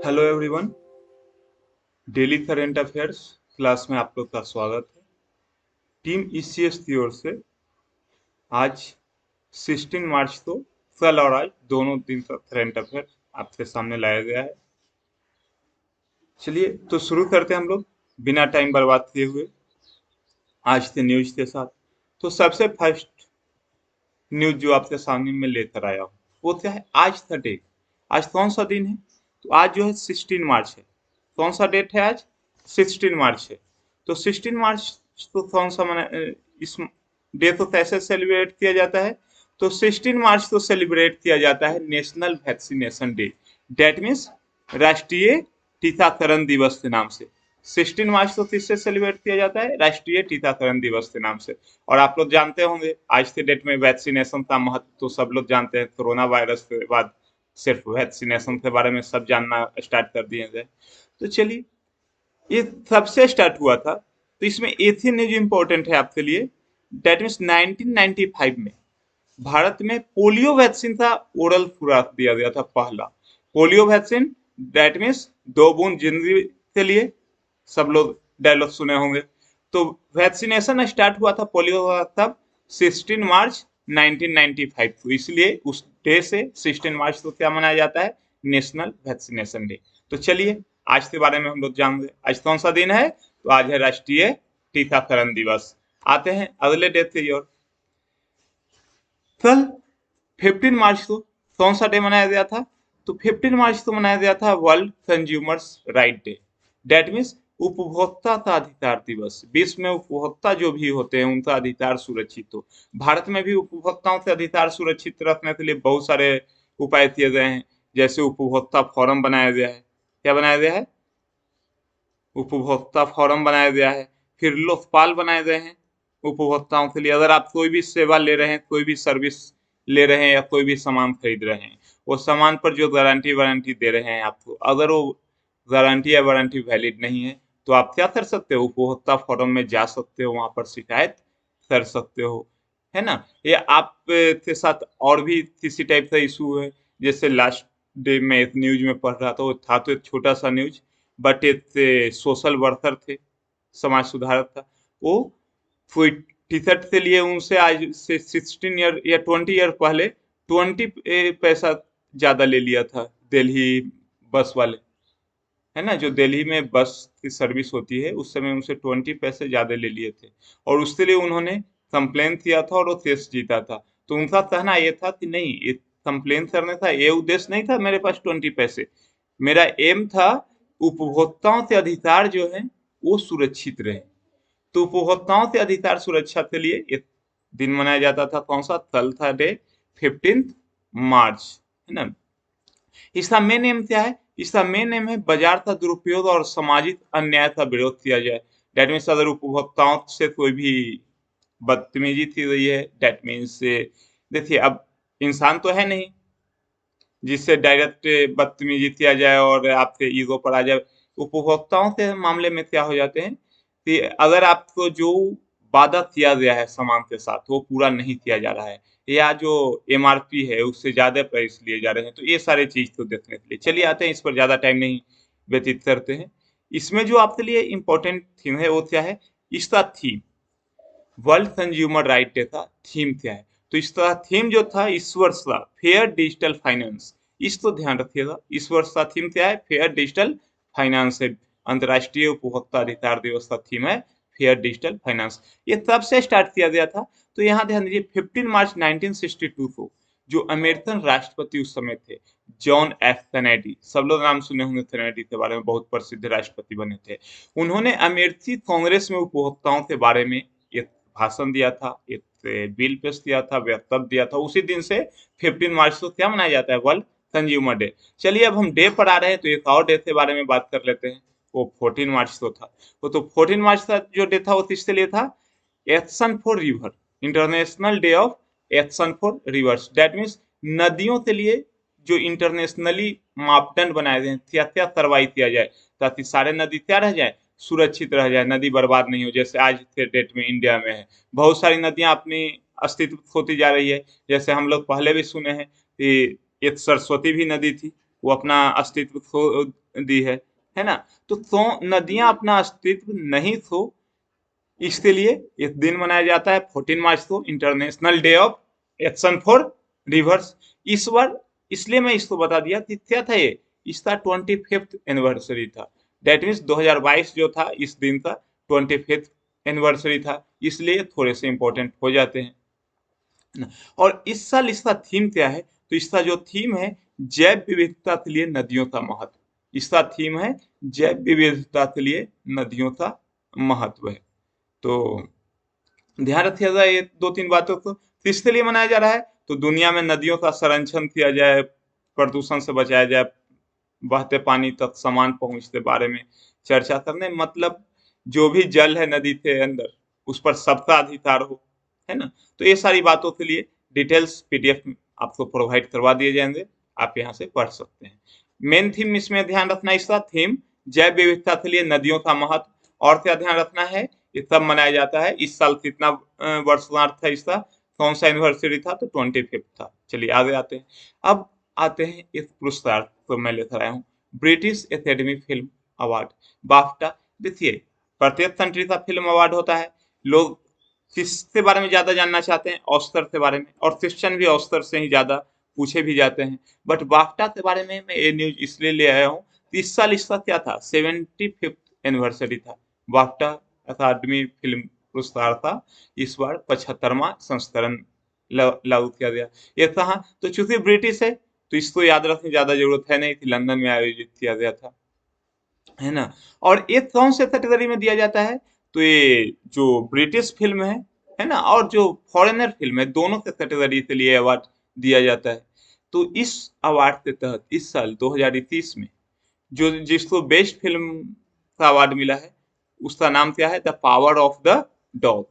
Hello everyone. Daily current affairs class में आप लोग का स्वागत है। टीम ईसीएस की ओर से आज 16 मार्च को कल और आज दोनों दिन का करंट अफेयर आपके सामने लाया गया है। चलिए तो शुरू करते हैं हम लोग बिना टाइम बर्बाद किए हुए आज के न्यूज के साथ। तो सबसे फर्स्ट न्यूज जो आपके सामने में लेकर आया हूँ वो क्या है, आज था डेट। आज कौन सा दिन है? तो आज जो है 16 मार्च है। कौन सा डेट है आज? 16 मार्च है। तो 16 मार्च तो कौन सा मना इस डे को कैसे सेलिब्रेट किया जाता है? तो 16 मार्च को सेलिब्रेट किया जाता है national vaccination day. That means राष्ट्रीय टीकाकरण दिवस के नाम से। 16 मार्च को किससे सेलिब्रेट किया जाता है? राष्ट्रीय टीकाकरण दिवस के नाम से। और आप लोग जानते होंगे आज के डेट में वैक्सीनेशन का महत्व तो सब लोग जानते हैं। कोरोना वायरस के बाद सिर्फ वैक्सीनेशन के बारे में सब जानना स्टार्ट कर दिए गए। तो चलिए, ये सबसे स्टार्ट हुआ था। तो इसमें एक ही न्यूज इंपॉर्टेंट है आपके लिए। डेट मीन्स 1995 में भारत में पोलियो वैक्सीन का ओरल खुराक दिया गया था, पहला पोलियो वैक्सीन। डेट मीन्स 2 बूंद जिंदगी के लिए। सब लोग डायलॉग सुने होंगे। तो वैक्सीनेशन स्टार्ट हुआ था पोलियो का तब 16 मार्च 1995 को, इसलिए उस डे से 16 मार्च को क्या मनाया जाता है? National vaccination day. तो चलिए आज के बारे में हम लोग जान गए। आज कौन सा दिन है? तो आज है राष्ट्रीय टीकाकरण दिवस। आते हैं अगले डे की ओर। कल 15 मार्च को कौन सा डे मनाया गया था? तो 15 मार्च को मनाया गया था world consumers right day. That means उपभोक्ता का अधिकार दिवस। विश्व में उपभोक्ता जो भी होते हैं उनका अधिकार सुरक्षित हो। भारत में भी उपभोक्ताओं के अधिकार सुरक्षित रखने के लिए बहुत सारे उपाय किए गए हैं। जैसे उपभोक्ता फोरम बनाया गया है। क्या बनाया गया है? उपभोक्ता फोरम बनाया गया है। फिर लोकपाल बनाए गए हैं उपभोक्ताओं के लिए। अगर आप कोई भी सेवा ले रहे हैं, कोई भी सर्विस ले रहे हैं या कोई भी सामान खरीद रहे हैं, वो सामान पर जो गारंटी वारंटी दे रहे हैं आपको, अगर वो गारंटी या वारंटी वैलिड नहीं है तो आप क्या कर सकते हो? उपभोक्ता फोरम में जा सकते हो, वहां पर शिकायत कर सकते हो, है ना। ये आप के साथ और भी किसी टाइप का इशू है, जैसे लास्ट डे में एक न्यूज में पढ़ रहा था, वो था तो एक छोटा सा न्यूज, बट एक सोशल वर्कर थे, समाज सुधारक था। वो कोई टी-शर्ट के लिए उनसे आज से 16 ईयर या 20 ईयर पहले 20 पैसा ज्यादा ले लिया था दिल्ली बस वाले, है ना। जो दिल्ली में बस की सर्विस होती है उस समय उनसे 20 पैसे ज्यादा ले लिए थे। और उसके लिए उन्होंने कंप्लेन किया था और वो केस जीता था। तो उनका कहना ये था कि नहीं, ये कंप्लेन करने का ये उद्देश्य नहीं था मेरे पास 20 पैसे। मेरा एम था उपभोक्ताओं के अधिकार जो है वो सुरक्षित रहे। तो उपभोक्ताओं के अधिकार सुरक्षा के लिए एक दिन मनाया जाता था। कौन सा? कल था डे 15 मार्च, है ना। इसका मेन एम क्या है? इसका मेन एम है बाजार का दुरुपयोग और सामाजिक अन्याय का विरोध किया जाए। डेट मीन्स अगर उपभोक्ताओं से कोई भी बदतमीजी की गई है, डेट मीन्स देखिए अब इंसान तो है नहीं जिससे डायरेक्ट बदतमीजी किया जाए और आपके ईगो पर आ जाए। उपभोक्ताओं के मामले में क्या हो जाते हैं कि अगर आपको जो वादा किया गया है सामान के साथ वो पूरा नहीं किया जा रहा है, या जो एमआरपी है उससे ज्यादा प्राइस लिए जा रहे हैं, तो ये सारे चीज को देखने के लिए चलिए आते हैं। इस पर ज्यादा टाइम नहीं व्यतीत करते हैं। इसमें जो आपके लिए इम्पोर्टेंट थीम है वो क्या है? इसका theme world consumer right day का थीम क्या है? तो इसका थीम जो था इस वर्ष का फेयर डिजिटल फाइनेंस। इसको ध्यान रखिएगा, इस वर्ष का थीम क्या है? फेयर डिजिटल फाइनेंस है। अंतर्राष्ट्रीय उपभोक्ता अधिकार दिवस का थीम है फेयर डिजिटल फाइनेंस। ये तब से स्टार्ट किया गया था। तो यहाँ ध्यान दीजिए 15 मार्च 1962 को जो अमेरिकन राष्ट्रपति उस समय थे, जॉन एफ कैनेडी, सब लोग नाम सुने होंगे कैनेडी के बारे में, बहुत प्रसिद्ध राष्ट्रपति बने थे। उन्होंने अमेरिकी कांग्रेस में उपभोक्ताओं के बारे में एक भाषण दिया था, एक बिल पेश किया था, वक्तव्य दिया था। उसी दिन से 15 मार्च को क्या मनाया जाता है? World consumer day. चलिए अब हम डे पर आ रहे हैं तो एक और डे के बारे में बात कर लेते हैं। वो 14 मार्च को था। तो 14 मार्च का जो डे था वो किसके लिए था? Action for river, international day of action for reverse. That means नदियों के लिए जो इंटरनेशनली मापदंड बनाए गए हैं, क्या क्या कार्रवाई किया जाए ताकि सारे नदी क्या रह जाए? सुरक्षित रह जाए, नदी बर्बाद नहीं हो। जैसे आज के डेट में इंडिया में है बहुत सारी नदियां अपनी अस्तित्व खोती जा रही है। जैसे हम लोग पहले भी सुने हैं कि एक सरस्वती भी नदी थी, वो अपना अस्तित्व खो दी है ना। तो नदियां अपना अस्तित्व नहीं खो, इसके लिए इस दिन मनाया जाता है 14 मार्च को, international day of action for reverse. इस बार इसलिए मैं इसको बता दिया कि क्या था ये, इसका 25th एनिवर्सरी था। दैट मीन्स 2022 जो था इस दिन का 25th एनिवर्सरी था, इसलिए थोड़े से इंपॉर्टेंट हो जाते हैं ना। और इस साल इसका थीम क्या है, तो इसका जो थीम है जैव विविधता के लिए नदियों का महत्व। इसका थीम है जैव विविधता के लिए नदियों का महत्व है। तो ध्यान रखिएगा ये दो तीन बातों को। किसके लिए मनाया जा रहा है, तो दुनिया में नदियों का संरक्षण किया जाए, प्रदूषण से बचाया जाए, बहते पानी तक समान पहुंच के बारे में चर्चा करने, मतलब जो भी जल है नदी के अंदर उस पर सबका अधिकार हो, है ना। तो ये सारी बातों के लिए डिटेल्स पीडीएफ आपको प्रोवाइड करवा दिए जाएंगे, आप यहाँ से पढ़ सकते हैं। मेन थीम इसमें ध्यान रखना, इसका थीम जैव विविधता के लिए नदियों का महत्व। और क्या ध्यान रखना है, ये तब मनाया जाता है, इस साल कितना वर्षगांठ था इसका, कौन सा एनिवर्सरी था, तो 25 था। चलिए आगे आते हैं। अब आते हैं इस पुरस्कार तो मैं लेकर आया हूँ, British academy film award, BAFTA. देखिए प्रत्येक कंट्री का फिल्म अवार्ड होता है, लोग किसके बारे में ज्यादा जानना चाहते हैं, ऑस्कर के बारे में, और क्वेश्चन भी ऑस्कर से ही ज्यादा पूछे भी जाते हैं। बट बाफ्टा के बारे में मैं ये न्यूज इसलिए ले आया हूँ, इस साल इसका क्या था, 75th एनिवर्सरी था। बाफ्टा अकादमी फिल्म पुरस्कार था, इस बार 75वां संस्करण लागू किया गया। ये कहा, तो चूंकि ब्रिटिश है तो इसको याद रखने की ज्यादा जरूरत है नहीं कि लंदन में आयोजित किया गया था, है ना। और ये कौन से कैटेगरी में दिया जाता है, तो ये जो ब्रिटिश फिल्म है ना, और जो फॉरेनर फिल्म है, दोनों के कैटेगरी के लिए अवार्ड दिया जाता है। तो इस अवार्ड के तहत इस साल 2021 में जो जिसको बेस्ट फिल्म का अवार्ड मिला है, उसका नाम क्या है, the power of the dog.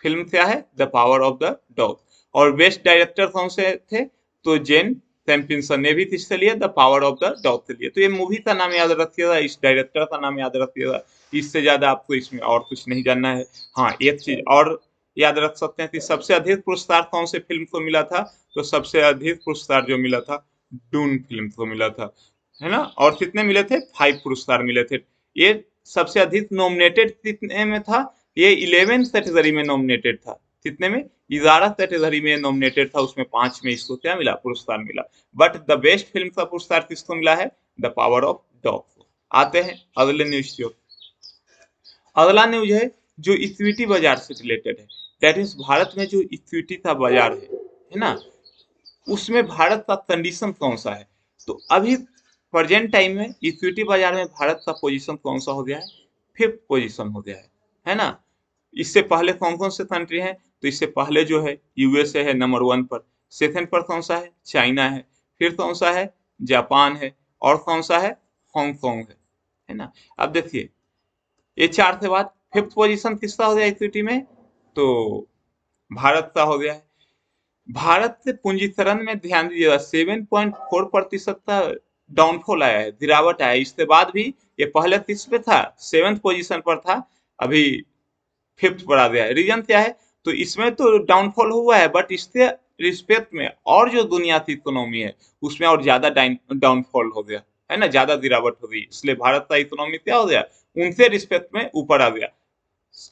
Film क्या है, the power of the dog. और बेस्ट डायरेक्टर कौन से थे, तो जेन सैम्पिंसन ने भी किसके लिए, the power of the dog के लिए। तो ये मूवी का नाम याद रखिएगा, इस डायरेक्टर का नाम याद रखिएगा, इससे ज्यादा आपको इसमें और कुछ नहीं जानना है। हाँ एक चीज और याद रख सकते हैं कि सबसे अधिक पुरस्कार कौन से फिल्म को मिला था, तो सबसे अधिक पुरस्कार जो मिला था डून फिल्म को मिला था, है ना। और कितने मिले थे, 5 पुरस्कार मिले थे। ये सबसे अधिक नॉमिनेटेड कितने में था, ये 11 कैटेगरी में नॉमिनेटेड था। कितने में, 11 कैटेगरी में नॉमिनेटेड था, उसमें 5 में इसको क्या मिला, पुरस्कार मिला। बट द बेस्ट फिल्म का पुरस्कार किसको मिला है, द पावर ऑफ डॉग को। आते हैं अगले न्यूज की ओर। अगला न्यूज है जो इक्विटी बाजार से रिलेटेड है। दैट मीन्स भारत में जो इक्विटी का बाजार है ना, उसमें भारत का कंडीशन कौन सा है। तो अभी प्रेजेंट टाइम में इक्विटी बाजार में भारत का पोजीशन कौन सा हो गया है, 5th पोजीशन हो गया है ना। इससे पहले कौन कौन से कंट्री हैं, तो इससे पहले जो है यूएसए है नंबर 1 पर, सेकंड पर कौन सा है, चाइना है, फिर कौन सा है, जापान है, और कौन सा है, हांगकांग है ना। अब देखिए ये 4 के बाद 5th पोजीशन किसका हो गया इक्विटी में, तो भारत का हो गया है। भारत से पूंजीकरण में ध्यान दीजिएगा, 7.4% का डाउनफॉल आया है, गिरावट आया है। इसके बाद भी ये पहले किस पे था, 7th पोजीशन पर था, अभी 5th पर आ गया है। रीजन क्या है, तो इसमें तो डाउनफॉल हुआ है, बट इसके रिस्पेक्ट में और जो दुनिया की इकोनॉमी है उसमें और ज्यादा डाउनफॉल हो गया, है ना, ज्यादा गिरावट हो गई, इसलिए भारत का इकोनॉमी क्या हो गया, उनसे रिस्पेक्ट में ऊपर आ गया।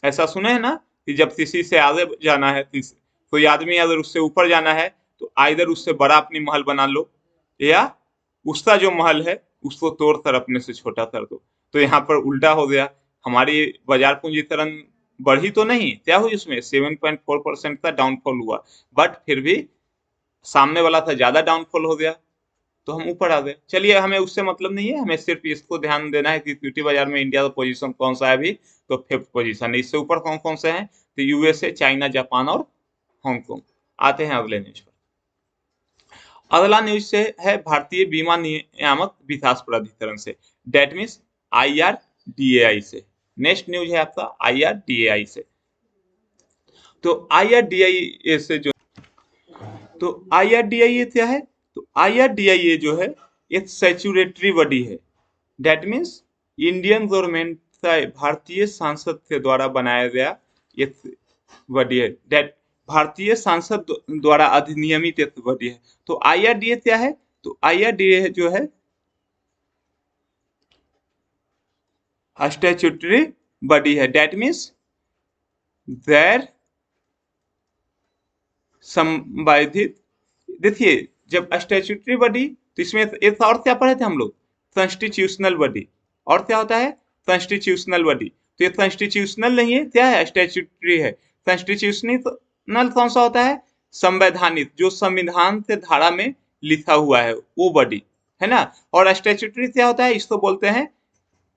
ऐसा सुने हैं ना कि जब किसी से आगे जाना है, कोई आदमी अगर उससे ऊपर जाना है, तो आइदर उससे बड़ा अपनी महल बना लो, या उसका जो महल है उसको तोड़ कर अपने से छोटा कर दो। तो यहाँ पर उल्टा हो गया, हमारी बाजार पूंजीकरण बढ़ी तो नहीं, क्या हुई उसमें 7.4% का डाउनफॉल हुआ, बट फिर भी सामने वाला था ज्यादा डाउनफॉल हो गया, तो हम ऊपर आ गए। चलिए हमें उससे मतलब नहीं है, हमें सिर्फ इसको ध्यान देना है कि इक्विटी बाजार में इंडिया का पोजीशन कौन सा है अभी, तो 5th पोजीशन है। इससे ऊपर कौन कौन से हैं, तो यूएसए, चाइना, जापान और हांगकांग। आते हैं अगले न्यूज पर। अगला न्यूज से है भारतीय बीमा नियामक विकास प्राधिकरण से, डेट मीन्स IRDAI से। नेक्स्ट न्यूज है आपका IRDAI से। तो IRDAI से जो, तो IRDAI क्या है, तो IRDAI जो है एक स्टैट्यूटरी बॉडी है। डेट मीन्स इंडियन गवर्नमेंट का भारतीय संसद के द्वारा बनाया गया एक बॉडी है, डेट भारतीय संसद द्वारा अधिनियमित एक बॉडी है। तो IRDAI क्या है, तो IRDAI जो है स्टैट्यूटरी बॉडी है, डेट मीन्स देयर संवैधिक। देखिए जब स्टैट्यूटरी बॉडी, तो इसमें एक और क्या पढ़े थे हम लोग, कॉन्स्टिट्यूशनल बॉडी, और क्या होता है कॉन्स्टिट्यूशनल बॉडी। तो ये कॉन्स्टिट्यूशनल नहीं है, क्या है स्टैट्यूटरी है। कॉन्स्टिट्यूशनल कौन सा होता है, संवैधानिक, जो संविधान से धारा में लिखा हुआ है वो बॉडी है ना। और स्टैट्यूटरी क्या होता है, इसको बोलते हैं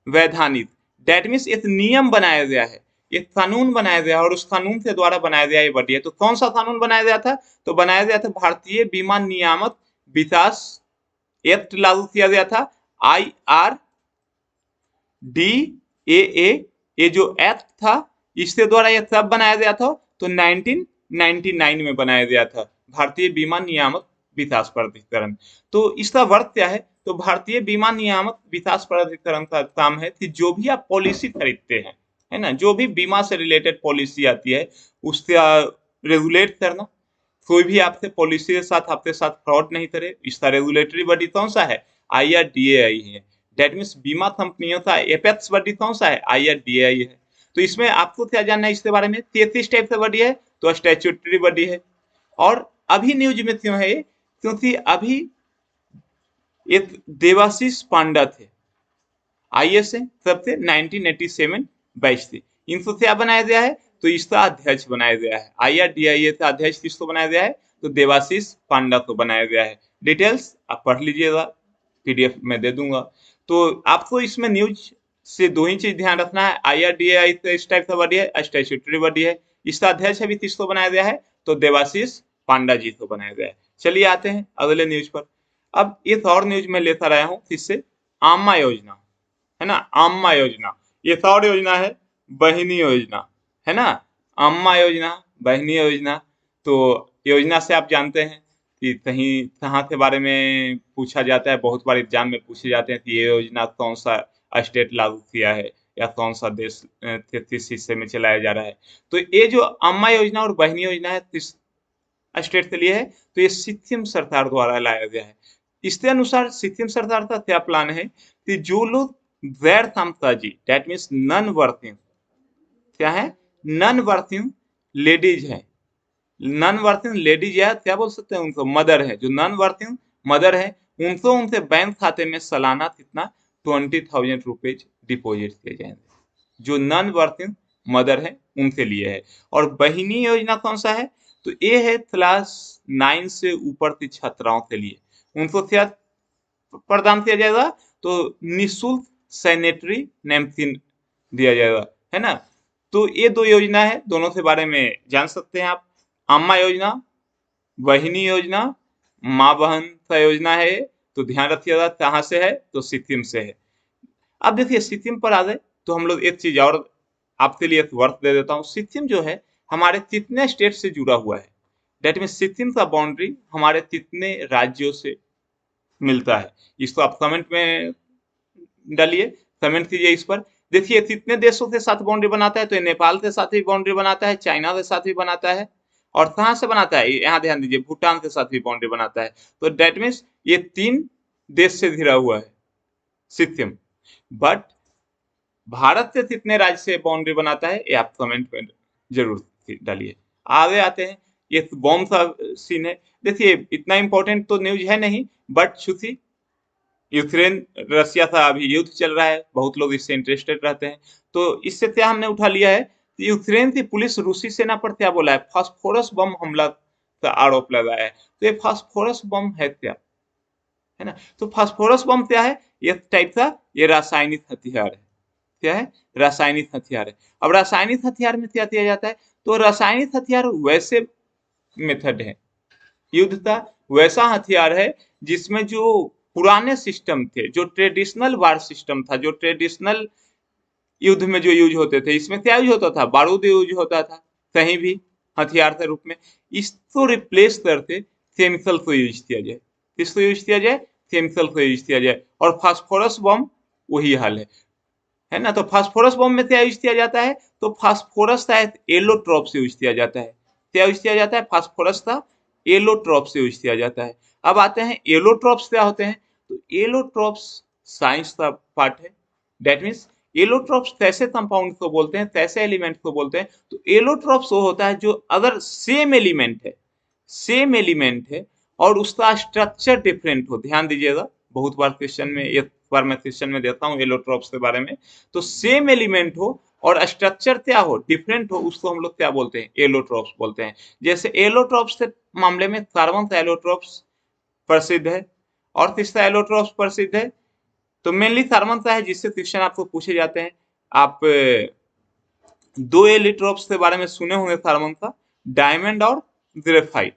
वैधानिक। डेट मीन्स एक नियम बनाया गया है, एक कानून बनाया गया है और उस कानून के द्वारा बनाया गया ये बॉडी है। तो कौन सा कानून बनाया गया था, तो बनाया गया था भारतीय बीमा नियामक विकास एक्ट लागू किया गया था, IRDAA। ये जो एक्ट था इसके द्वारा यह कब बनाया गया था, तो 1999 में बनाया गया था, भारतीय बीमा नियामक विकास प्राधिकरण। तो इसका वर्क क्या है, तो भारतीय बीमा नियामक विकास प्राधिकरण का काम है कि जो भी आप पॉलिसी खरीदते हैं, है ना, जो भी बीमा से रिलेटेड पॉलिसी आती है उसका रेगुलेट करना, कोई भी आपसे पॉलिसी के साथ आपके साथ फ्रॉड नहीं करे। इसका रेगुलेटरी बॉडी कौन सा है, IRDAI है। डेट मीन्स बीमा कंपनियों का एपेक्स बॉडी कौन सा है, IRDAI है। तो इसमें आपको क्या जानना है इसके बारे में, 33 टाइप का बॉडी है, तो स्टैट्यूटरी बॉडी है। और अभी न्यूज में क्यों है ये, क्योंकि अभी एक देवाशीष पांडा थे, IS है, कब थे 1987 बैच थे, इनको क्या बनाया गया है, तो इसका अध्यक्ष बनाया गया है। IRDAI का अध्यक्ष किसको बनाया गया है, तो देवाशीष पांडा को बनाया गया है। डिटेल्स आप पढ़ लीजिएगा, PDF में दे दूंगा। तो आपको इसमें न्यूज से दो ही चीज ध्यान रखना है, IRDAI इस टाइप का बॉडी है, स्टैट्यूटरी बॉडी है। इसका अध्यक्ष अभी किसको बनाया गया है, तो देवाशीष पांडा जी को बनाया गया है। चलिए आते हैं अगले न्यूज पर। अब एक और न्यूज में लेकर आया हूँ, किससे, आमा योजना, है ना, अम्मा योजना। ये और योजना है बहिनी योजना, है ना, अम्मा योजना, बहिनी योजना। तो योजना से आप जानते हैं कि कहीं कहाँ के बारे में पूछा जाता है, बहुत बार एग्जाम में पूछे जाते हैं कि ये योजना कौन सा स्टेट लागू किया है या कौन सा देश किस हिस्से में चलाया जा रहा है। तो ये जो अम्मा योजना और बहिनी योजना है किस स्टेट के लिए है, तो ये सिक्किम सरकार द्वारा लाया गया है। इसके अनुसार सिक्किम सरकार का क्या प्लान है कि जो लोग गैर कामकाजी, डेट मीन्स नॉन वर्किंग, क्या है, नॉन वर्किंग लेडीज है, नॉन वर्किंग लेडीज है, क्या बोल सकते हैं उनको, मदर है, जो नॉन वर्किंग मदर है, उनको उनके बैंक खाते में सालाना कितना 20,000 रुपीज डिपॉजिट किए जाएंगे, जो नॉन वर्किंग मदर है उनके लिए है। और बहिनी योजना कौन सा है, तो ये है क्लास 9 से ऊपर की छात्राओं के लिए, उनको क्या प्रदान किया जाएगा, तो निःशुल्क सैनिटरी नैपकिन दिया जाएगा, है ना। तो ये दो योजना है, दोनों के बारे में जान सकते हैं आप। अम्मा योजना, बहिनी योजना, माँ बहन का योजना है, तो ध्यान रखिएगा कहाँ से है, तो सिक्किम से है। अब देखिए सिक्किम पर आ गए तो हम लोग एक चीज और आपके लिए एक वर्क दे देता हूँ। सिक्किम जो है हमारे कितने स्टेट से जुड़ा हुआ है, डेट मीन सिक्किम का बाउंड्री हमारे कितने राज्यों से मिलता है, इसको आप कमेंट में डालिए, कमेंट कीजिए इस पर। देखिए कितने देशों के साथ बाउंड्री बनाता है, तो ये नेपाल के साथ भी बाउंड्री बनाता है, चाइना के साथ भी बनाता है, और कहाँ से बनाता है, यहाँ ध्यान दीजिए, भूटान के साथ भी बाउंड्री बनाता है। तो डेट मीन्स ये 3 देश से घिरा हुआ है सिक्किम। बट भारत से कितने राज्य से बाउंड्री बनाता है, ये आप कमेंट में जरूर डालिए। आगे आते हैं, ये बॉम्ब का सीन है। देखिए इतना इंपॉर्टेंट तो न्यूज है नहीं, बट चूंकि यूक्रेन रशिया का अभी युद्ध चल रहा है, बहुत लोग इससे इंटरेस्टेड रहते हैं, तो इससे क्या हमने उठा लिया है, यूक्रेन की पुलिस रूसी सेना पर क्या बोला है, फास्फोरस बम हमला का आरोप लगाया है। तो ये फास्फोरस बम है क्या, है ना। तो फास्फोरस बम क्या है, ये टाइप का ये रासायनिक हथियार है, क्या है, रासायनिक हथियार है। अब रासायनिक हथियार में क्या किया जाता है, तो रासायनिक हथियार वैसे मेथड है, युद्ध का वैसा हथियार है जिसमें जो पुराने सिस्टम थे, जो ट्रेडिशनल वार सिस्टम था, जो ट्रेडिशनल युद्ध में जो यूज होते थे, इसमें क्या यूज होता था, बारूद यूज होता था कहीं भी हथियार के रूप में। इसको रिप्लेस करके केमिकल को यूज किया जाए, किसको यूज किया जाए, केमिकल को यूज किया जाए। और फास्फोरस बम वही हाल है ना। तो फास्फोरस बम में क्या यूज किया जाता है, तो फास्फोरस का एलोट्रॉप से यूज किया जाता है, क्या यूज किया जाता है, फास्फोरस का एलोट्रॉप से यूज किया जाता है। अब आते हैं एलोट्रॉप्स क्या होते हैं, तो एलोट्रॉप्स साइंस का पार्ट है, डेट मीन्स एलोट्रॉप्स कैसे कंपाउंड को बोलते हैं, कैसे एलिमेंट को बोलते हैं, तो एलोट्रॉप्स वो होता है जो अगर सेम एलिमेंट है, सेम एलिमेंट है और उसका स्ट्रक्चर डिफरेंट हो। ध्यान दीजिएगा, बहुत बार क्वेश्चन में, एक बार मैं क्वेश्चन में देता हूँ एलोट्रॉप्स के बारे में, तो सेम एलिमेंट हो और स्ट्रक्चर क्या हो, डिफरेंट हो, उसको हम लोग क्या बोलते हैं, एलोट्रॉप्स बोलते हैं। जैसे एलोट्रॉप्स के मामले में कार्बन का एलोट्रॉप्स प्रसिद्ध है और तीसरा एलोट्रॉप्स प्रसिद्ध है। तो मेनली कार्बन का है, जिससे क्वेश्चन आपको पूछे जाते हैं। आप दो एलोट्रॉप्स के बारे में सुने होंगे कार्बन का, डायमंड और ग्रेफाइट।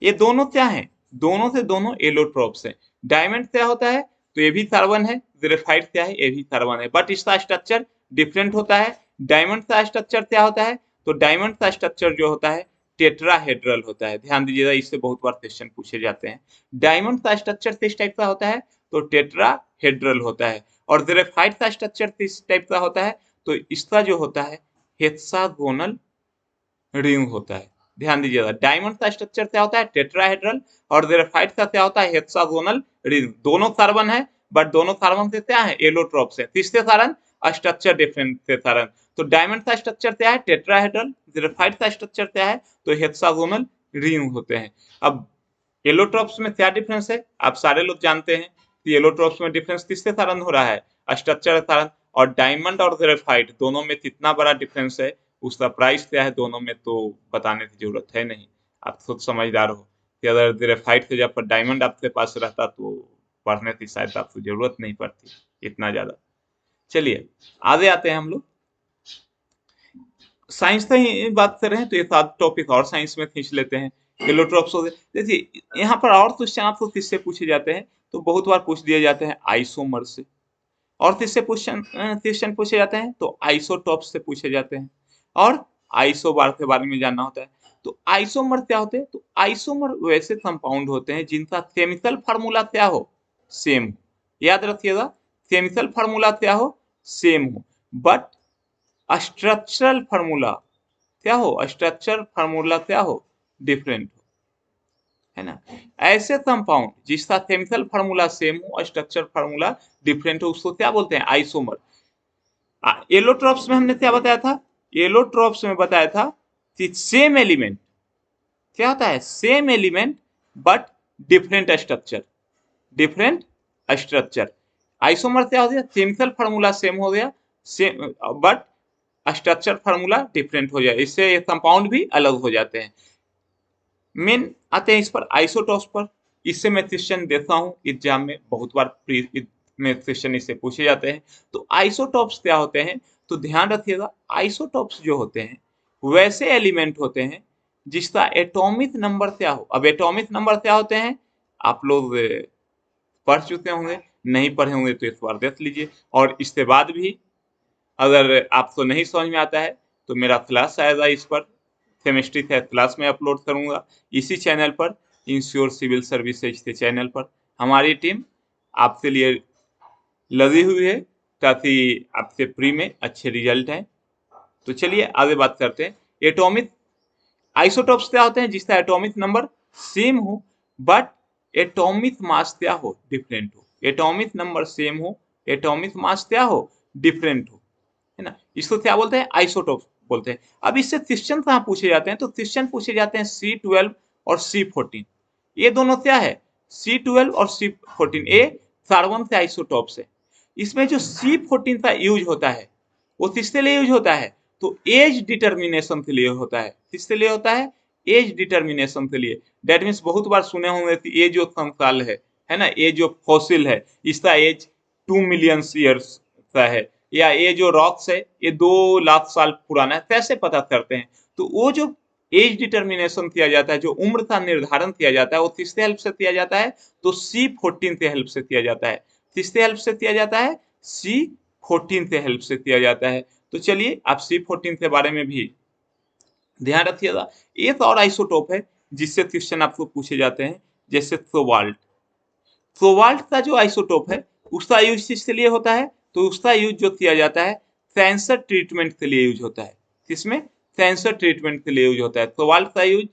ये दोनों क्या हैं, दोनों से दोनों एलोट्रॉप्स हैं। डायमंड क्या होता है, तो ये भी कार्बन है, ग्रेफाइट क्या है, ये भी कार्बन है, बट इसका स्ट्रक्चर डिफरेंट होता है। डायमंड का स्ट्रक्चर क्या होता है, तो डायमंड का स्ट्रक्चर जो होता है टेट्राहेड्रल होता है। ध्यान दीजिएगा, इससे बहुत बार क्वेश्चन पूछे जाते हैं। डायमंड का स्ट्रक्चर किस टाइप का होता है, तो टेट्राहेड्रल होता है। और ग्रेफाइट का स्ट्रक्चर किस टाइप का होता है, तो इसका जो होता है हेक्सागोनल रिंग होता है। ध्यान दीजिएगा, डायमंड का स्ट्रक्चर क्या होता है, टेट्राहेड्रल, और ग्रेफाइट का क्या होता है, हेक्सागोनल रिंग। दोनों कार्बन है, बट दोनों कार्बन से क्या है, एलोट्रॉप्स है। किसके कारण, स्ट्रक्चर डिफरेंट के कारण। तो डायमंड का स्ट्रक्चर क्या है, टेट्राहेड्रल, ग्रेफाइट का स्ट्रक्चर क्या है, तो हेक्सागोनल रिंग होते हैं। अब एलोट्रॉप्स में क्या डिफरेंस है, आप सारे लोग जानते हैं कि एलोट्रॉप्स में डिफरेंस किसके कारण हो रहा है, स्ट्रक्चर के कारण। और डायमंड और ग्रेफाइट दोनों में कितना बड़ा डिफरेंस है, उसका प्राइस क्या है दोनों में, तो बताने की जरूरत है नहीं, आप खुद समझदार हो कि अगर ग्रेफाइट से जब डायमंड आपके पास रहता तो पढ़ने की शायद आपको जरूरत नहीं पड़ती इतना ज्यादा। चलिए आगे आते हैं हम लोग। साइंस का ही बात कर रहे हैं तो एक आध टॉपिक और साइंस में खींच लेते हैं। एलोट्रॉप्स हो गए, देखिए यहाँ पर और क्वेश्चन आपको किससे पूछे जाते हैं, तो बहुत बार पूछ दिए जाते हैं आइसोमर से। और किससे क्वेश्चन पूछे जाते हैं, तो आइसोटॉप से पूछे जाते हैं। और आइसोबार के बारे में जानना होता है। तो आइसोमर क्या होते हैं, तो आइसोमर वैसे कंपाउंड होते हैं जिनका केमिकल फार्मूला क्या हो, सेम हो। याद रखिएगा, केमिकल फार्मूला क्या हो, सेम हो, बट स्ट्रक्चरल फार्मूला क्या हो, स्ट्रक्चरल फार्मूला क्या हो, डिफरेंट हो, है ना। ऐसे कंपाउंड जिसका केमिकल फार्मूला सेम हो, स्ट्रक्चर फार्मूला डिफरेंट हो, उसको क्या बोलते हैं, आइसोमर। एलोट्रॉप्स में हमने क्या बताया था, एलोट्रॉप्स में बताया था कि सेम एलिमेंट क्या होता है, same element but different structure, different structure. Isomer क्या हो गया, केमिकल फार्मूला सेम हो गया, same but structure formula different हो जाए, इससे ये कंपाउंड भी अलग हो जाते हैं। मेन आते हैं इस पर, आइसोटॉप्स पर। इससे मैं क्वेश्चन देता हूँ एग्जाम में, बहुत बार में क्वेश्चन इससे पूछे जाते हैं। तो आइसोटॉप्स क्या होते हैं, तो ध्यान रखिएगा, आइसोटॉप्स जो होते हैं वैसे एलिमेंट होते हैं जिसका एटॉमिक नंबर क्या हो। अब एटॉमिक नंबर क्या होते हैं, आप लोग पढ़ चुके होंगे, नहीं पढ़े होंगे तो इस बार देख लीजिए। और इसके बाद भी अगर आपको नहीं समझ में आता है तो मेरा क्लास आएगा इस पर, केमिस्ट्री का क्लास में अपलोड करूंगा इसी चैनल पर, इंश्योर सिविल सर्विसेज के चैनल पर। हमारी टीम आपके लिए लगी हुई है ताकि आपके प्री में अच्छे रिजल्ट हैं। तो चलिए आगे बात करते हैं। एटॉमिक आइसोटॉप्स क्या होते हैं, जिसका एटॉमिक नंबर सेम हो बट एटॉमिक मास क्या हो, डिफरेंट हो। एटॉमिक नंबर सेम हो, एटॉमिक मास क्या हो, डिफरेंट हो, है ना। इसको क्या बोलते हैं, आइसोटॉप्स बोलते हैं। अब इससे क्वेश्चन कहाँ पूछे जाते हैं, तो क्वेश्चन पूछे जाते हैं C12 और C14। ये दोनों क्या है, C12 और C14, ये कार्बन के आइसोटॉप्स है। इसमें जो C14 का यूज होता है वो किसके लिए यूज होता है, तो एज डिटर्मिनेशन के लिए होता है। किसके लिए होता है, एज डिटर्मिनेशन के लिए। दैट मीन्स बहुत बार सुने होंगे कि ये जो कंकाल है ना, ये जो फॉसिल है इसका एज 2 मिलियन ईयर्स का है, या ये जो रॉक्स है ये 2 लाख साल पुराना है। कैसे पता करते हैं, तो वो जो एज डिटर्मिनेशन किया जाता है, जो उम्र का निर्धारण किया जाता है, वो किसके हेल्प से किया जाता है, तो C14 के हेल्प से किया जाता है। किसके हेल्प से किया जाता है, C14 के हेल्प से किया जाता है। तो चलिए आप C14 के बारे में भी ध्यान रखिएगा। एक और आइसोटोप है जिससे क्वेश्चन आपको पूछे जाते हैं, जैसे कोबाल्ट। कोबाल्ट का जो आइसोटोप है उसका यूज किसके लिए होता है, तो उसका यूज जो किया जाता है कैंसर ट्रीटमेंट के लिए यूज होता है। किसमें, कैंसर ट्रीटमेंट के लिए यूज होता है कोबाल्ट का यूज।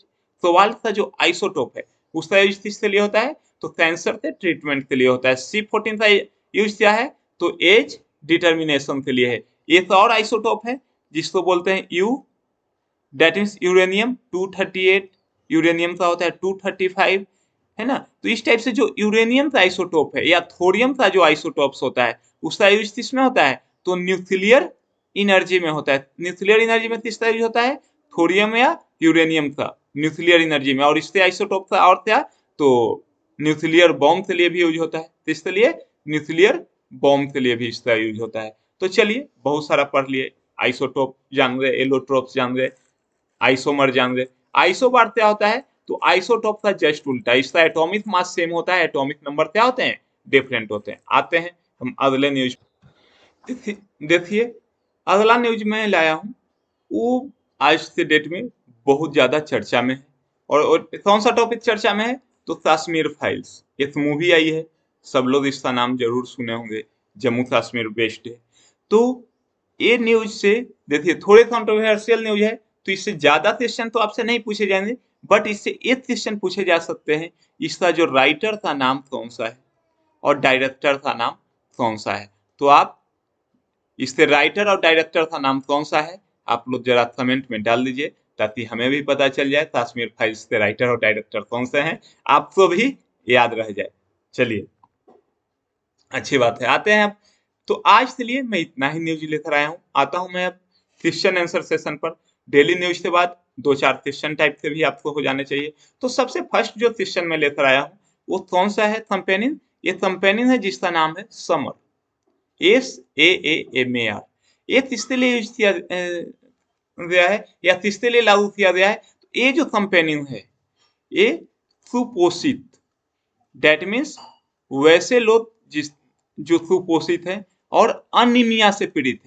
कोबाल्ट का जो आइसोटोप है उसका यूज किसके लिए होता है, तो कैंसर के ट्रीटमेंट के लिए होता है। C14 का यूज क्या है, तो एज डिटर्मिनेशन के लिए है। एक और आइसोटोप है जिसको बोलते हैं you, that means uranium 238, uranium का होता है 235, है ना। तो इस टाइप से जो यूरेनियम का आइसोटोप है या थोरियम का जो आइसोटोप्स होता है उसका यूज किसमें होता है, तो न्यूक्लियर एनर्जी में होता है। न्यूक्लियर एनर्जी में किसका यूज होता है, थोरियम या यूरेनियम का न्यूक्लियर एनर्जी में। और इससे आइसोटोप का और क्या, तो न्यूक्लियर बॉम्ब के लिए भी यूज होता है। किसके लिए, न्यूक्लियर बॉम्ब के लिए भी इसका यूज होता है। तो चलिए बहुत सारा पढ़ लिए, आइसोटोप जान गए, एलोट्रोप्स जान गए, आइसोमर जान गए। आइसोबार क्या होता है, तो आइसोटोप का जस्ट उल्टा, इसका एटॉमिक मास सेम होता है, एटॉमिक नंबर क्या होते हैं, डिफरेंट होते हैं। आते हैं हम अगले न्यूज। देखिए अगला न्यूज मैं लाया हूँ, वो आज के डेट में बहुत ज्यादा चर्चा में है। और कौन सा टॉपिक चर्चा में है, तो कश्मीर फाइल्स। एक मूवी आई है, सब लोग इसका नाम जरूर सुने होंगे, जम्मू कश्मीर बेस्ड है। तो ये न्यूज से देखिए थोड़े कंट्रोवर्शियल न्यूज है, तो इससे ज्यादा क्वेश्चन तो आपसे नहीं पूछे जाएंगे, बट इससे एक क्वेश्चन पूछे जा सकते हैं, इसका जो राइटर का नाम कौन सा है और डायरेक्टर का नाम कौन सा है। तो आप इसके राइटर और डायरेक्टर का नाम कौन सा है, आप लोग जरा कमेंट में डाल दीजिए, ताकि हमें भी पता चल जाए कश्मीर फाइल्स के राइटर और डायरेक्टर कौन से हैं, आपको भी याद रह जाए। चलिए अच्छी बात है, आते हैं अब। तो आज के लिए मैं इतना ही न्यूज लेकर आया हूँ। आता हूँ मैं अब क्वेश्चन आंसर सेशन पर। डेली न्यूज के बाद दो चार क्वेश्चन टाइप के भी आपको हो जाने चाहिए। तो सबसे फर्स्ट जो क्वेश्चन मैं लेकर आया हूँ वो कौन सा है, कंपेनियन। ये कंपेनियन है जिसका नाम है समर, SAAMAR। ये किसके लिए यूज किया गया है या किसके लिए लागू किया गया है, तो ये जो कंपेनियन है ये सुपोषित, डेट मीन्स वैसे लोग जिस जो सुपोषित है और अनीमिया से पीड़ित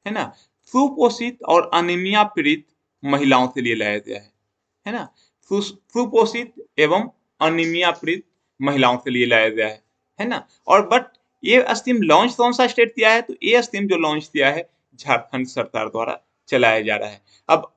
है ना। सुपोषित और अनीमिया पीड़ित महिलाओं के लिए लाया गया है ना। सुपोषित एवं अनीमिया पीड़ित महिलाओं के लिए लाया गया है ना। और बट ये स्कीम लॉन्च कौन सा स्टेट किया है, तो ये स्कीम जो लॉन्च किया है झारखंड सरकार द्वारा चलाया जा रहा है। अब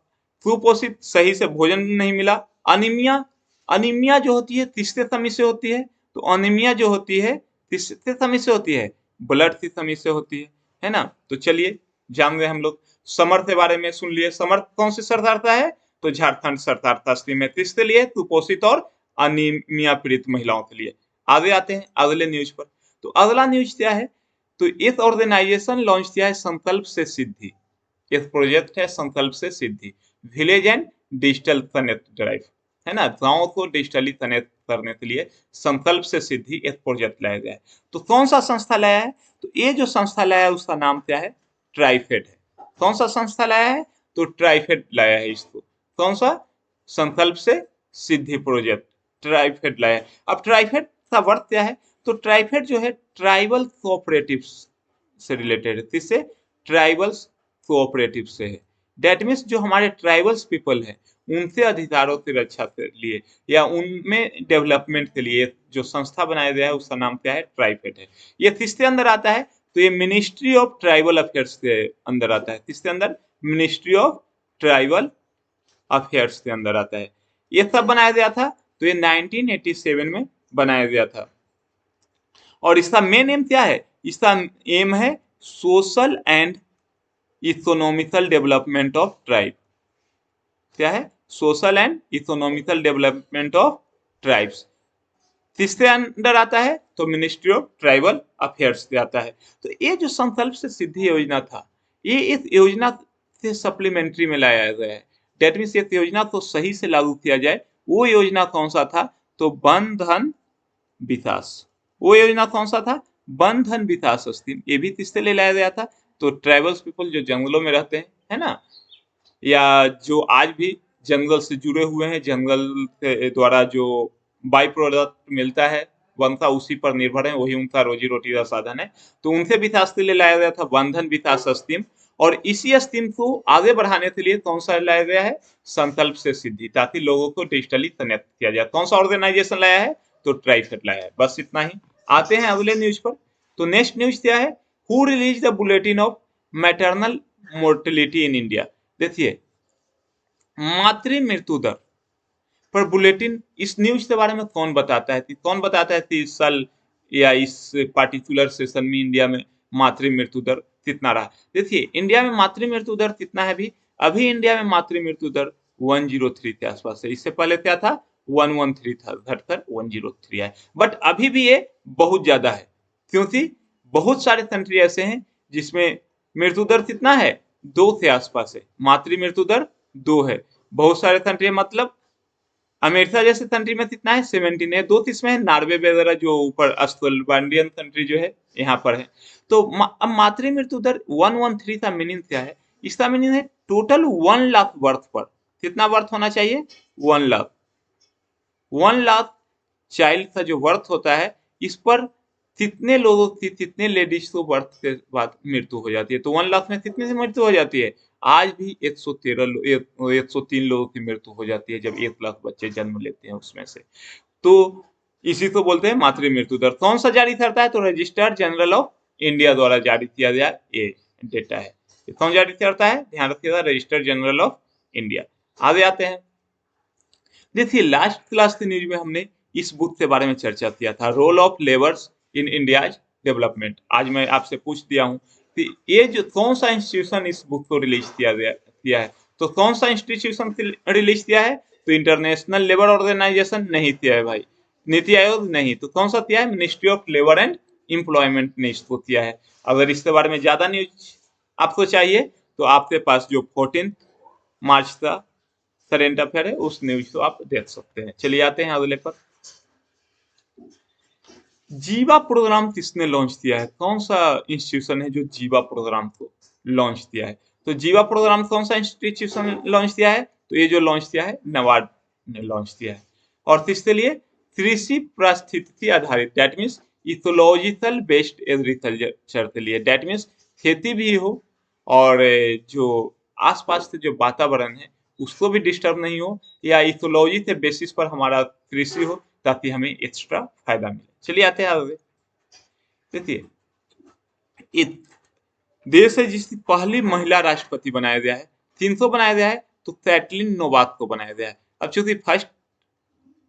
सुपोषित सही से भोजन नहीं मिला, अनीमिया, अनीमिया जो होती है किसके कमी से होती है, तो अनीमिया जो होती है किसके कमी से होती है, ब्लड की कमी से होती है ना। तो चलिए जान गए हम लोग। समर के बारे में सुन लिए, समर कौन सी सरकार का है, तो झारखंड सरकार का स्कीम है, किसके लिए, कुपोषित और अनीमिया पीड़ित महिलाओं के लिए। आगे आते हैं अगले न्यूज पर। तो अगला न्यूज क्या है, तो इस ऑर्गेनाइजेशन लॉन्च किया है संकल्प से सिद्धि। एक प्रोजेक्ट है संकल्प से सिद्धि, village and digital connect drive, है ना। गांव को डिजिटली कनेक्ट करने के लिए संकल्प से सिद्धि एक प्रोजेक्ट लाया गया है। तो कौन सा संस्था लाया है, तो ये जो संस्था लाया है उसका नाम क्या है, ट्राइफेड है। कौन सा संस्था लाया है, तो ट्राइफेड लाया है इसको। कौन सा, संकल्प से सिद्धि प्रोजेक्ट, ट्राइफेड लाया है। अब ट्राइफेड का वर्क क्या है, तो ट्राइफेड जो है ट्राइबल कोऑपरेटिव्स से रिलेटेड है। किससे, ट्राइबल्स कोऑपरेटिव से है। डेट मीन्स जो हमारे ट्राइबल्स पीपल है उनके अधिकारों की रक्षा के लिए या उनमें डेवलपमेंट के लिए जो संस्था बनाया गया है उसका नाम क्या है, ट्राइफेड है। ये किसके अंदर आता है, तो ये मिनिस्ट्री ऑफ ट्राइबल अफेयर्स के अंदर आता है। किसके अंदर, मिनिस्ट्री ऑफ ट्राइबल अफेयर्स के अंदर आता है। ये कब बनाया गया था, तो ये 1987 में बनाया गया था। और इसका मेन एम क्या है, इसका एम है social and economical development of tribe. क्या है, social and economical development of tribes. किसके अंडर आता है, तो मिनिस्ट्री ऑफ ट्राइबल अफेयर्स से आता है। तो ये जो संकल्प से सिद्धि योजना था, ये इस योजना से सप्लीमेंट्री में लाया गया है। डेट मीन्स इस योजना को सही से लागू किया जाए। वो योजना कौन सा था, तो वन धन विकास। वो योजना कौन सा था, वन धन विकास स्कीम। ये भी किससे ले लाया गया था, तो ट्राइबल्स पीपल जो जंगलों में रहते हैं, है ना, या जो आज भी जंगल से जुड़े हुए हैं, जंगल के द्वारा जो बाई प्रोडक्ट मिलता है वन का, उसी पर निर्भर है, वही उनका रोजी रोटी का साधन है। तो उनसे विकास के लिए लाया गया था वन धन विकास स्कीम। और इसी स्कीम को आगे बढ़ाने के लिए कौन सा लाया गया है, संकल्प से सिद्धि, ताकि लोगों को डिजिटली कनेक्ट किया जाए। कौन सा ऑर्गेनाइजेशन लाया है, तो ट्राइफेड लाया है। बस इतना ही। आते हैं अगले न्यूज पर। तो नेक्स्ट न्यूज क्या है, who release the bulletin of maternal mortality in India. देखिए मातृ मृत्यु दर पर बुलेटिन, इस न्यूज के बारे में कौन बताता है कि इस साल या इस पार्टिकुलर सेशन में इंडिया में मातृ मृत्यु दर कितना रहा। देखिए इंडिया में मातृ मृत्यु दर कितना है अभी इंडिया में मातृ मृत्यु दर 103 के आसपास है। इससे पहले क्या था 113 था, घटकर 103 है। बट अभी भी ये बहुत ज्यादा है, क्योंकि बहुत सारे कंट्री ऐसे हैं जिसमें मृत्यु दर कितना है 2 के आसपास है, मातृ मृत्यु दर 2 है। बहुत सारे कंट्री मतलब अमेरिका जैसे कंट्री में कितना है 17 है, 2 किस्में है नॉर्वे वगैरह जो ऊपर स्कैंडिनेवियन कंट्री जो है यहाँ पर है। तो अब मातृ मृत्यु दर 113 का मीनिंग क्या है? इसका मीनिंग है टोटल 1 लाख बर्थ पर कितना बर्थ होना चाहिए 1 लाख। 1 लाख चाइल्ड का जो बर्थ होता है इस पर कितने लोगों की कितने लेडीज को बर्थ के बाद मृत्यु हो जाती है? तो 1 लाख में कितने से मृत्यु हो जाती है? आज भी 103 लोगों की मृत्यु हो जाती है जब 1 लाख बच्चे जन्म लेते हैं उसमें से। तो इसी को बोलते हैं मातृ मृत्यु दर। कौन सा जारी करता है? तो रजिस्टर्ड जनरल ऑफ इंडिया द्वारा जारी किया गया ये डेटा है। कौन जारी करता है? ध्यान रखिएगा, रजिस्टर्ड जनरल ऑफ इंडिया। आगे आते हैं। देखिए लास्ट क्लास के न्यूज में हमने इस बुक के बारे में चर्चा किया था, role of labours in India's development. आज मैं आपसे पूछ दिया हूँ कि ये जो कौन सा इंस्टीट्यूशन इस बुक को रिलीज किया है। तो कौन सा इंस्टीट्यूशन रिलीज किया है? तो इंटरनेशनल लेबर ऑर्गेनाइजेशन नहीं किया है भाई, नीति आयोग नहीं। तो कौन सा किया है? Ministry of labour and employment ने इसको किया है। अगर इसके बारे में ज्यादा न्यूज आपको चाहिए तो आपके पास जो 14 मार्च का करंट अफेयर है उस न्यूज को आप देख सकते हैं। चलिए आते हैं अगले पर। जीवा प्रोग्राम किसने लॉन्च किया है? कौन सा इंस्टीट्यूशन है जो जीवा प्रोग्राम को लॉन्च किया है? तो जीवा प्रोग्राम कौन सा इंस्टीट्यूशन लॉन्च किया है? तो ये जो लॉन्च किया है नाबार्ड ने लॉन्च किया है। और किसके लिए? कृषि पारिस्थितिकी आधारित, that means ecological based agriculture के लिए। दैट मीन्स खेती भी हो और जो आसपास के जो वातावरण है उसको भी डिस्टर्ब नहीं हो, या इकोलॉजी के बेसिस पर हमारा कृषि हो ताकि हमें एक्स्ट्रा फायदा मिले। चलिए आते हैं आगे। देखिए देश है जिसकी पहली महिला राष्ट्रपति बनाया गया है, 300 बनाया गया है, तो कैटलिन नोवाक को बनाया गया है। अब चूंकि फर्स्ट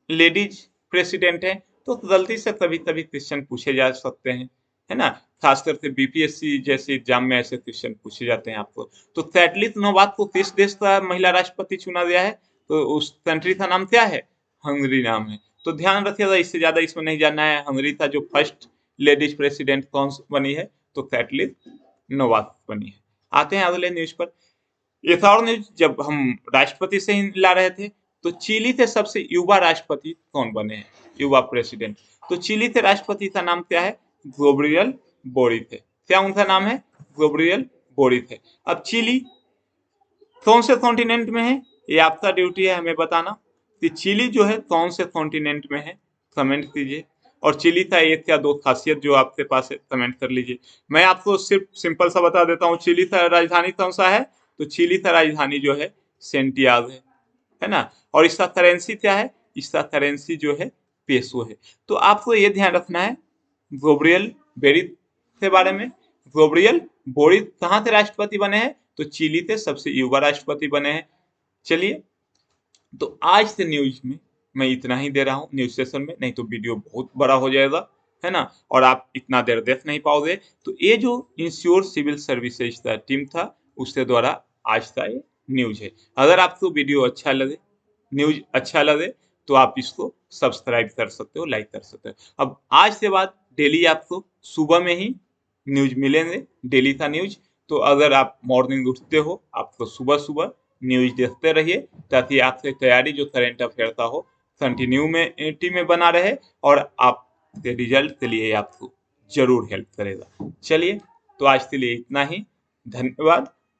लेडीज प्रेसिडेंट है तो गलती से कभी कभी क्वेश्चन पूछे जा सकते हैं, है ना, खास करके बीपीएससी जैसे एग्जाम में ऐसे क्वेश्चन पूछे जाते हैं आपको। तो कैटलिन नोवाक को किस देश का महिला राष्ट्रपति चुना गया है? तो उस कंट्री का नाम क्या है? हंगरी नाम है। तो ध्यान रखिएगा, इससे ज्यादा इसमें नहीं जानना है। हंगरी का जो फर्स्ट लेडीज प्रेसिडेंट कौन बनी है? तो कैटलिन नोवाक बनी है। आते हैं अगले न्यूज पर। एक और न्यूज, जब हम राष्ट्रपति से ही ला रहे थे तो चिली के सबसे युवा राष्ट्रपति कौन बने हैं, युवा प्रेसिडेंट? तो चिली के राष्ट्रपति का नाम क्या है? गब्रियल बोरिक है। क्या उनका नाम है? गब्रियल बोरिक है। अब चिली कौन से कॉन्टिनेंट में है? ये आपका ड्यूटी है हमें बताना कि चिली जो है कौन से कॉन्टिनेंट में है, कमेंट कीजिए। और चिली का एक या दो खासियत जो आपके पास है कमेंट कर लीजिए। मैं आपको सिर्फ सिंपल सा बता देता हूँ, चिली का राजधानी कौन सा है? तो चिली का राजधानी जो है सेंटियागो है ना। और इसका करेंसी क्या है? इसका करेंसी जो है पेसो है। तो आपको ये ध्यान रखना है गब्रियल बोरिक के बारे में। गब्रियल बोरिक कहाँ से राष्ट्रपति बने हैं? तो चिली के सबसे युवा राष्ट्रपति बने हैं। चलिए, तो आज से न्यूज में मैं इतना ही दे रहा हूँ न्यूज सेशन में, नहीं तो वीडियो बहुत बड़ा हो जाएगा, है ना, और आप इतना देर देख नहीं पाओगे। तो ये जो इंश्योर सिविल सर्विसेज का टीम था उसके द्वारा आज का ये न्यूज है। अगर आपको वीडियो अच्छा लगे, न्यूज अच्छा लगे, तो आप इसको सब्सक्राइब कर सकते हो, लाइक कर सकते हो। अब आज से बाद डेली आपको सुबह में ही न्यूज मिलेंगे, डेली का न्यूज। तो अगर आप मॉर्निंग उठते हो आपको सुबह सुबह न्यूज देखते रहिए, ताकि आपकी तैयारी जो करंट अफेयर का हो कंटिन्यूटी में बना रहे और आपके रिजल्ट के लिए आपको जरूर हेल्प करेगा। चलिए, तो आज के लिए इतना ही। धन्यवाद।